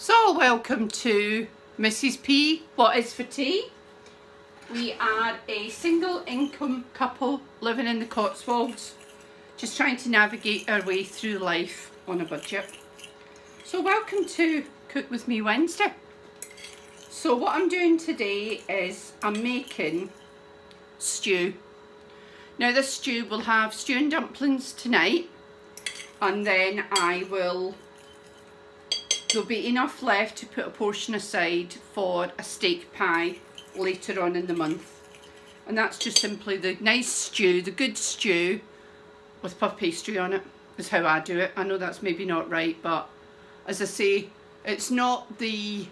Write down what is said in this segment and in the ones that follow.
So welcome to Mrs. P, What Is for Tea? We are a single income couple living in the Cotswolds, just trying to navigate our way through life on a budget. So welcome to Cook With Me Wednesday. So what I'm doing today is I'm making stew. Now this stew will have stew and dumplings tonight, and then there'll be enough left to put a portion aside for a steak pie later on in the month. And that's just simply the nice stew, the good stew with puff pastry on it, is how I do it. I know that's maybe not right, but as I say, it's not the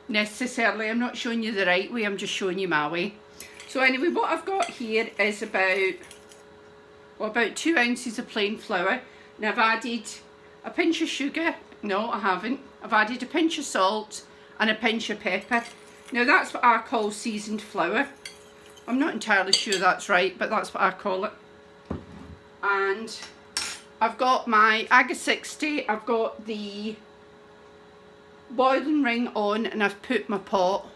necessarily, I'm not showing you the right way, I'm just showing you my way. So anyway, what I've got here is about 2 ounces of plain flour, and I've added a pinch of sugar. No, I haven't. I've added a pinch of salt and a pinch of pepper. Now that's what I call seasoned flour. I'm not entirely sure that's right, but that's what I call it. And I've got my Aga 60, I've got the boiling ring on, and I've put my pot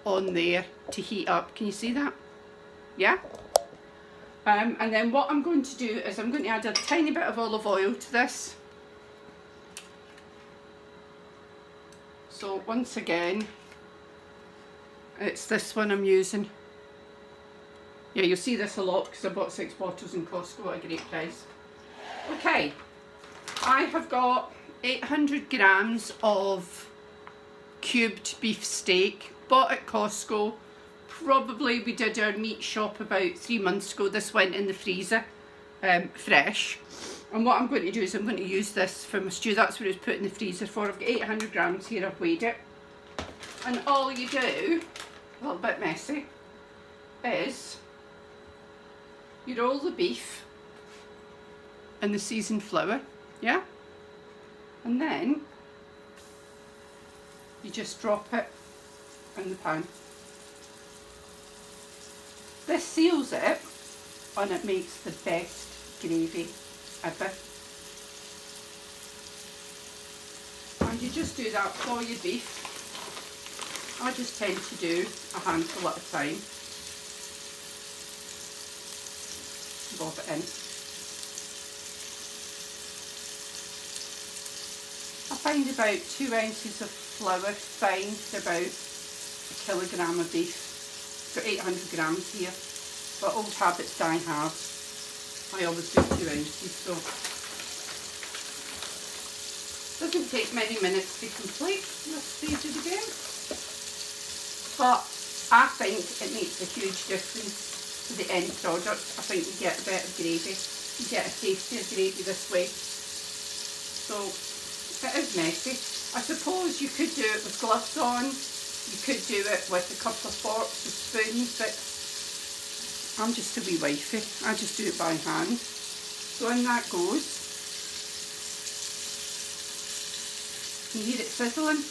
on there to heat up. Can you see that? Yeah? And then what I'm going to do is I'm going to add a tiny bit of olive oil to this. So once again, it's this one I'm using. Yeah, you'll see this a lot because I bought 6 bottles in Costco at a great price. Okay, I have got 800 grams of cubed beef steak, bought at Costco. Probably we did our meat shop about 3 months ago. This went in the freezer, fresh. And what I'm going to do is I'm going to use this for my stew. That's what it was put in the freezer for. I've got 800 grams here, I've weighed it. And all you do, a little bit messy, is you roll the beef in the seasoned flour, yeah? And then you just drop it in the pan. This seals it, and it makes the best gravy ever. And you just do that for your beef. I just tend to do a handful at a time. Bob it in. I find about 2 ounces of flour fine for about a kilogram of beef. Got 800 grams here, but old habits die hard. I always do 2 ounces, so doesn't take many minutes to complete this stage of the game. But I think it makes a huge difference to the end product. I think you get a better gravy, you get a tastier gravy this way. So it is messy. I suppose you could do it with gloves on, you could do it with a couple of forks or spoons, but I'm just a wee wifey. I just do it by hand. So in that goes. You hear it sizzling.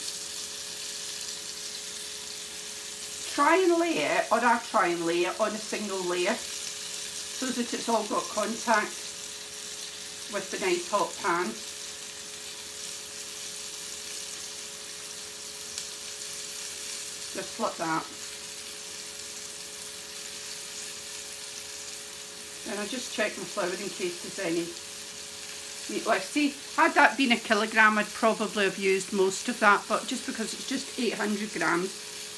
Try and lay it, or I try and lay it on a single layer so that it's all got contact with the nice hot pan. Just like that. And I just check my flour in case there's any meat left. See, had that been a kilogram, I'd probably have used most of that, but just because it's just 800 grams,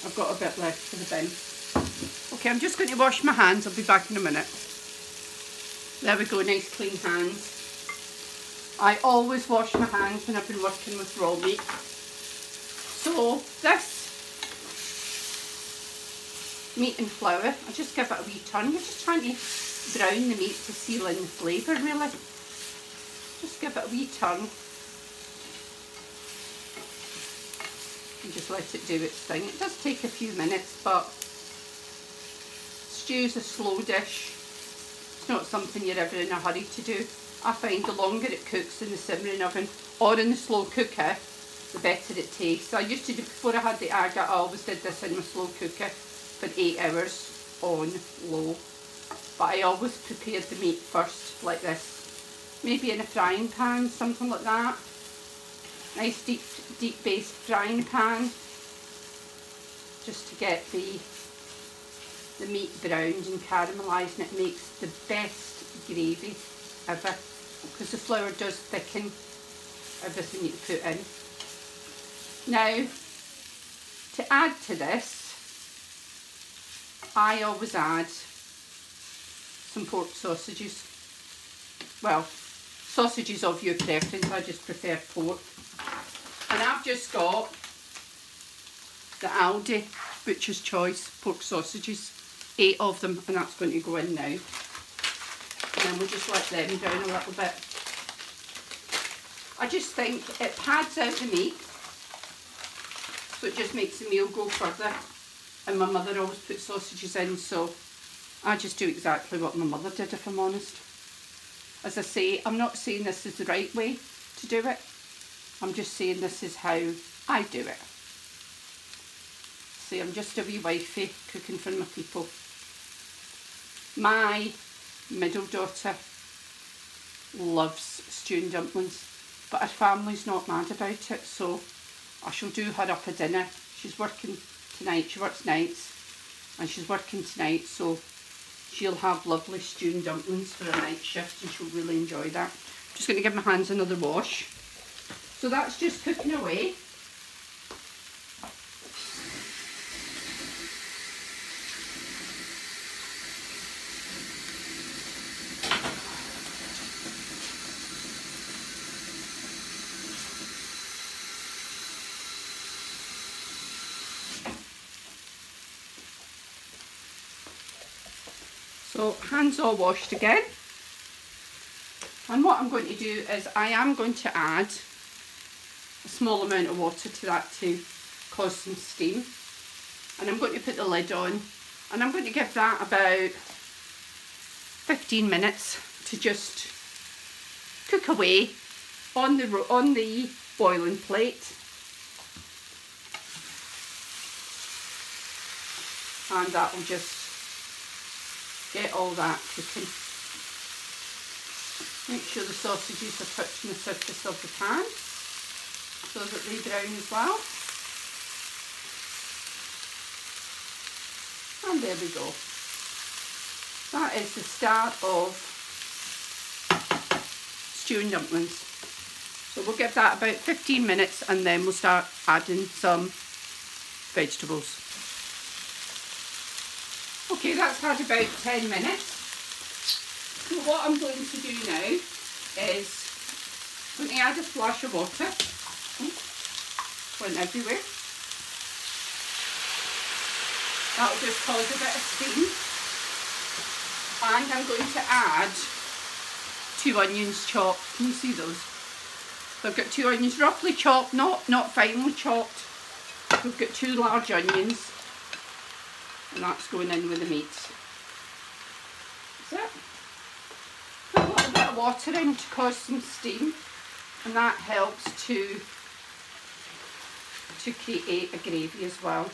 I've got a bit left for the bin. Okay, I'm just going to wash my hands. I'll be back in a minute. There we go, nice clean hands. I always wash my hands when I've been working with raw meat. So this meat and flour, I just give it a wee turn. You're just trying to brown the meat to seal in the flavour, really. Just give it a wee turn and just let it do its thing. It does take a few minutes, but stew's a slow dish. It's not something you're ever in a hurry to do. I find the longer it cooks in the simmering oven or in the slow cooker, the better it tastes. I used to do, before I had the Aga, I always did this in my slow cooker for 8 hours on low. But I always prepared the meat first, like this. Maybe in a frying pan, something like that. Nice deep based frying pan, just to get the meat browned and caramelised, and it makes the best gravy ever, because the flour does thicken everything you put in. Now, to add to this, I always add some pork sausages. Well, sausages of your preference, I just prefer pork. And I've just got the Aldi Butcher's Choice pork sausages, 8 of them, and that's going to go in now. And then we'll just let them down a little bit. I just think it pads out the meat, so it just makes the meal go further. And my mother always puts sausages in, so I just do exactly what my mother did, if I'm honest. As I say, I'm not saying this is the right way to do it. I'm just saying this is how I do it. See, I'm just a wee wifey cooking for my people. My middle daughter loves stew and dumplings, but her family's not mad about it, so I shall do her up a dinner. She's working tonight, she works nights, and she's working tonight, so she'll have lovely stew and dumplings for a night shift, and she'll really enjoy that. Just going to give my hands another wash. So that's just cooking away. So hands all washed again. And what I'm going to do is I am going to add a small amount of water to that to cause some steam. And I'm going to put the lid on, and I'm going to give that about 15 minutes to just cook away on the boiling plate. And that will just get all that cooking. Make sure the sausages are touching the surface of the pan so that they brown as well. And there we go. That is the start of stew and dumplings. So we'll give that about 15 minutes, and then we'll start adding some vegetables. Okay, that's had about 10 minutes. So what I'm going to do now is I'm going to add a splash of water. Went everywhere. That'll just cause a bit of steam. And I'm going to add 2 onions chopped. Can you see those? So I've got 2 onions roughly chopped, not finely chopped. We've got 2 large onions. And that's going in with the meat. That's it. Put a little bit of water in to cause some steam, and that helps to create a gravy as well.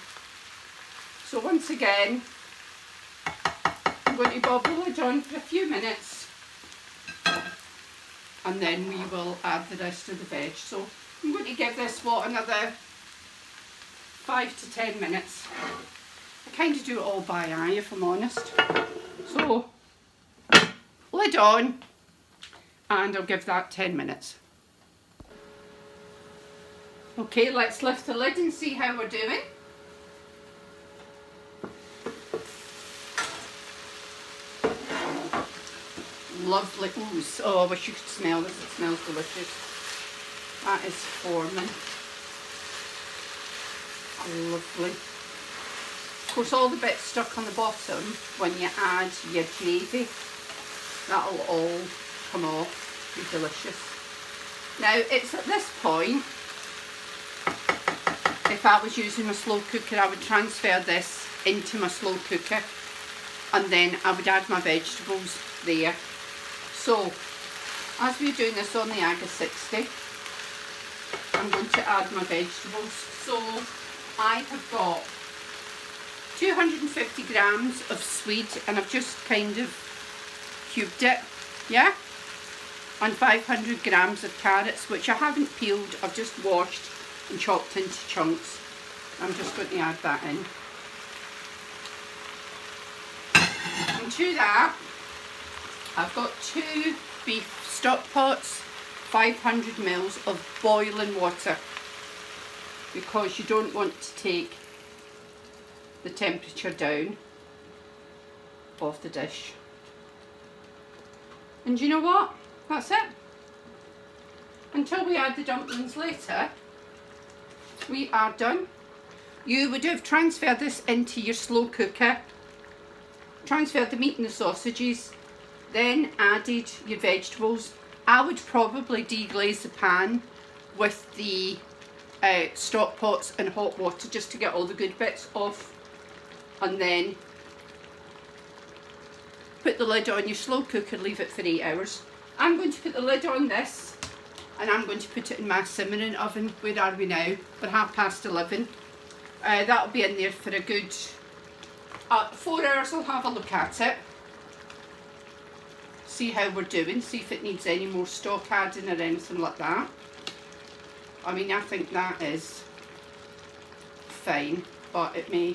So once again, I'm going to bob the lid on for a few minutes, and then we will add the rest of the veg. So I'm going to give this, another 5 to 10 minutes. I kind of do it all by eye, if I'm honest. So, lid on, and I'll give that 10 minutes. Okay, let's lift the lid and see how we're doing. Lovely. Ooh, oh, I wish you could smell this. It smells delicious. That is forming. Lovely. Of course, all the bits stuck on the bottom, when you add your gravy, that'll all come off. Be delicious. Now, it's at this point, if I was using my slow cooker, I would transfer this into my slow cooker, and then I would add my vegetables there. So, as we're doing this on the Aga 60, I'm going to add my vegetables. So, I have got 250 grams of swede, and I've just kind of cubed it, yeah? and 500 grams of carrots, which I haven't peeled, I've just washed and chopped into chunks. I'm just going to add that in. And to that, I've got 2 beef stock pots, 500 mils of boiling water, because you don't want to take the temperature down of the dish. And you know what? That's it. Until we add the dumplings later, we are done. You would have transferred this into your slow cooker, transferred the meat and the sausages, then added your vegetables. I would probably deglaze the pan with the stock pots and hot water just to get all the good bits off, and then put the lid on your slow cooker, leave it for 8 hours. I'm going to put the lid on this and I'm going to put it in my simmering oven. Where are we now? For 11:30. That'll be in there for a good 4 hours. I'll have a look at it, see how we're doing, see if it needs any more stock adding or anything like that. I mean, I think that is fine, but it may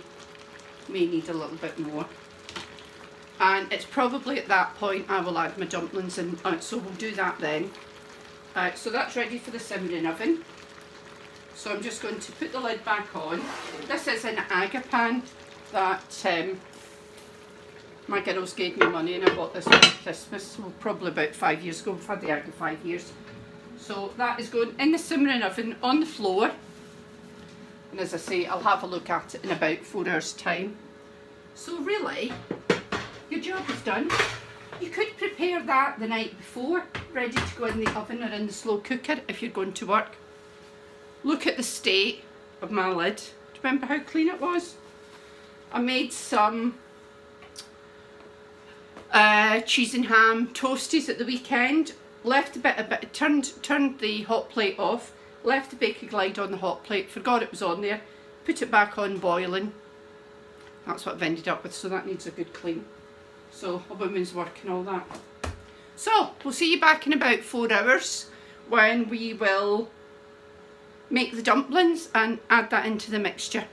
need a little bit more. And it's probably at that point I will add my dumplings in, so we'll do that then. So that's ready for the simmering oven. So I'm just going to put the lid back on. This is an agapan that my girls gave me money, and I bought this for Christmas, well, probably about 5 years ago. I've had the aga 5 years. So that is going in the simmering oven on the floor. And as I say, I'll have a look at it in about 4 hours time. So really, your job is done. You could prepare that the night before, ready to go in the oven or in the slow cooker if you're going to work. Look at the state of my lid. Do you remember how clean it was? I made some cheese and ham toasties at the weekend. Left a bit, turned the hot plate off, left the baking glide on the hot plate, forgot it was on there, put it back on boiling. That's what I've ended up with, so that needs a good clean. So a woman's work and all that. So we'll see you back in about 4 hours when we will make the dumplings and add that into the mixture.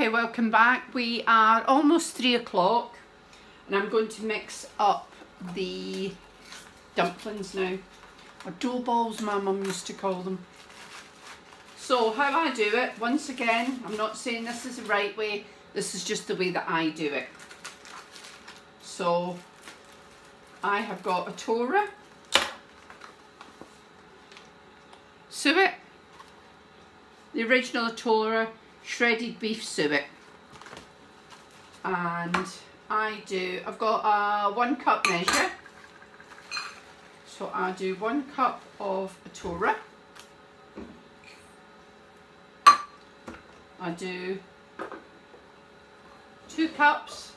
Okay, welcome back. We are almost 3 o'clock and I'm going to mix up the dumplings now, or dough balls my mum used to call them. So how I do it, once again, I'm not saying this is the right way, this is just the way that I do it. So I have got Atora, suet, the original Atora shredded beef suet, and I've got a 1 cup measure, so I do 1 cup of Atora. I do 2 cups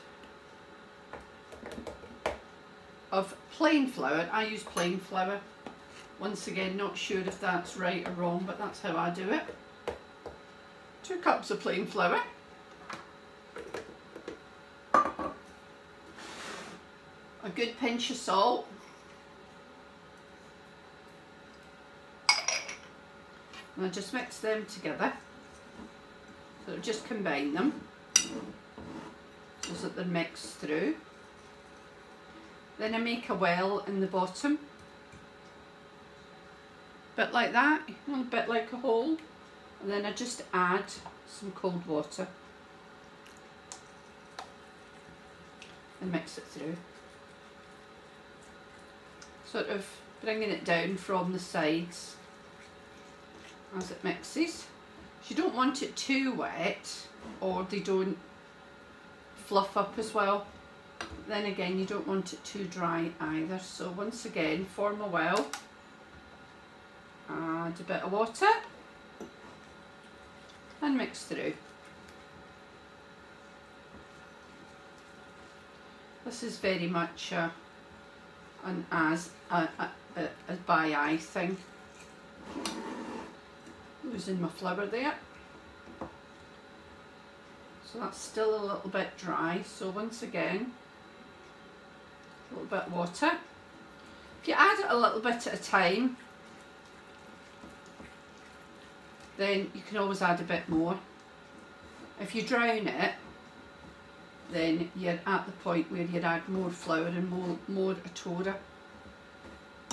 of plain flour. I use plain flour. Once again, not sure if that's right or wrong, but that's how I do it. 2 cups of plain flour. A good pinch of salt. And I just mix them together. So just combine them so that they're mixed through. Then I make a well in the bottom, bit like that, a bit like a hole, and then I just add some cold water and mix it through, sort of bringing it down from the sides as it mixes. You don't want it too wet or they don't fluff up as well. Then again, you don't want it too dry either. So once again, form a well, add a bit of water and mix through. This is very much a by eye thing. Losing my flour there, so that's still a little bit dry. So once again, a little bit of water. If you add it a little bit at a time, then you can always add a bit more. If you drown it, then you're at the point where you'd add more flour and more Atora,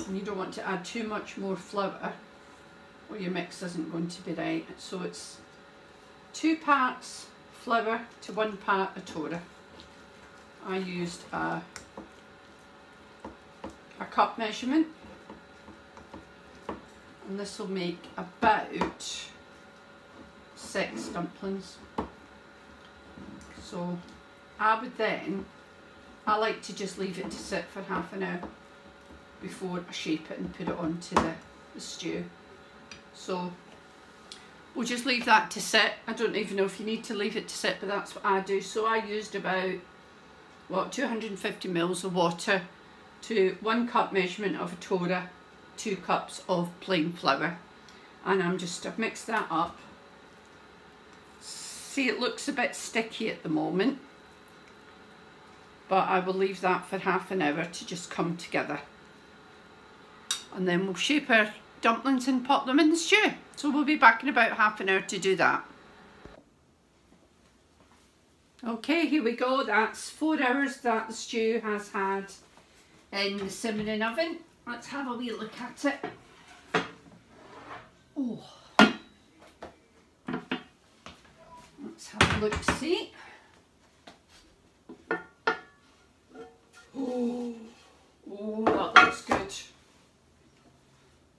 and you don't want to add too much more flour or your mix isn't going to be right. So it's 2 parts flour to 1 part Atora. I used a cup measurement, and this will make about 6 dumplings. So I like to just leave it to sit for half an hour before I shape it and put it onto the stew. So we'll just leave that to sit. I don't even know if you need to leave it to sit, but that's what I do. So I used about, what, 250 mils of water to 1 cup measurement of Atora, 2 cups of plain flour. And I've mixed that up. See, it looks a bit sticky at the moment, but I will leave that for half an hour to just come together. And then we'll shape our dumplings and pop them in the stew. So we'll be back in about half an hour to do that. Okay, here we go. That's 4 hours that the stew has had in the simmering oven. Let's have a wee look at it. Oh, let's have a look, see. Oh, that looks good.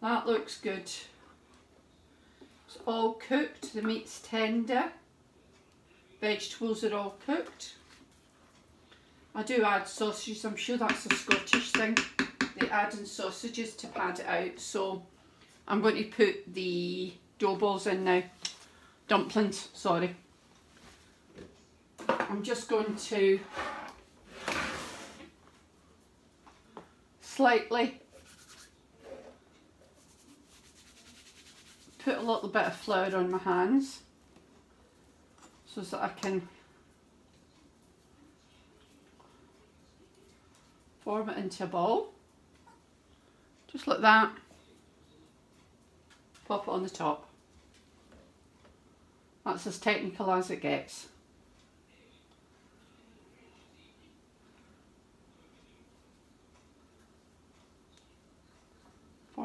That looks good. It's all cooked, the meat's tender, vegetables are all cooked. I do add sausages, I'm sure that's a Scottish thing. They add in sausages to pad it out. So I'm going to put the dough balls in now. Dumplings, sorry. I'm just going to slightly put a little bit of flour on my hands so that I can form it into a ball, just like that. Pop it on the top. That's as technical as it gets.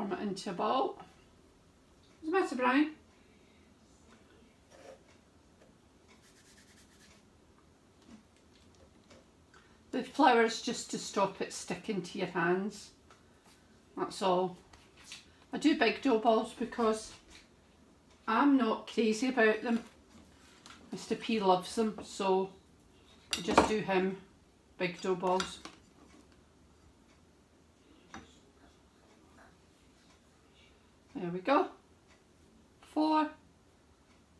form it into a ball. What's the matter, Brian? The flour is just to stop it sticking to your hands. That's all. I do big dough balls because I'm not crazy about them. Mr. P loves them, so I just do him big dough balls. There we go. 4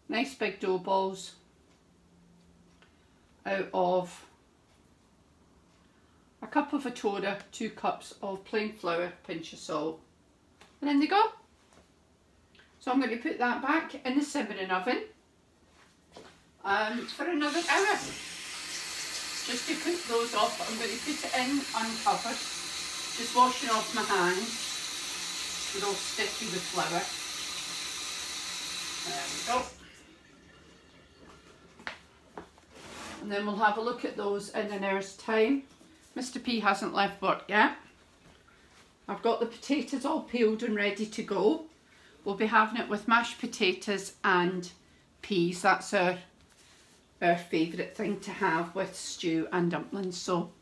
nice big dough balls out of a cup of Atora, 2 cups of plain flour, pinch of salt. And in they go. So I'm going to put that back in the simmering oven for another hour. Just to cook those off, I'm going to put it in uncovered, just washing off my hands. They're all sticky with flour. There we go. And then we'll have a look at those in an hour's time. Mr. P hasn't left work yet. I've got the potatoes all peeled and ready to go. We'll be having it with mashed potatoes and peas. That's our favourite thing to have with stew and dumplings. So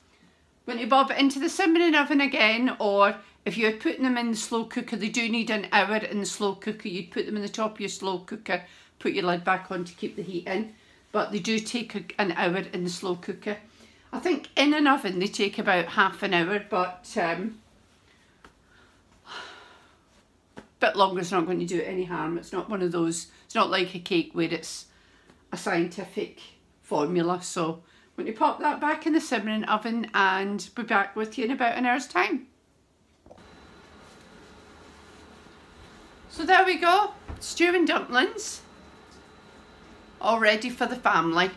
when you bob it into the simmering oven again, or if you're putting them in the slow cooker, they do need an hour in the slow cooker. You'd put them in the top of your slow cooker, put your lid back on to keep the heat in. But they do take an hour in the slow cooker. I think in an oven they take about half an hour, but a bit longer is not going to do it any harm. It's not one of those, it's not like a cake where it's a scientific formula. So when you pop that back in the simmering oven, and be back with you in about an hour's time. So there we go, stew and dumplings, all ready for the family.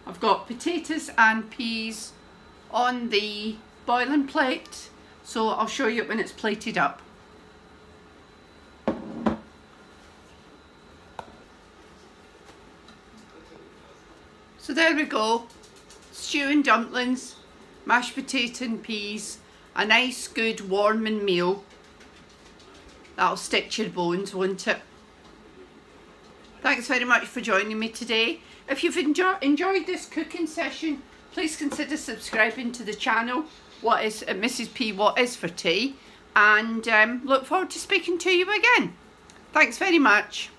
I've got potatoes and peas on the boiling plate, so I'll show you when it's plated up. So there we go, stew and dumplings, mashed potato and peas, a nice good warming meal. That'll stick to your bones, won't it? Thanks very much for joining me today. If you've enjoyed this cooking session, please consider subscribing to the channel, What is Mrs. P What Is for Tea, and look forward to speaking to you again. Thanks very much.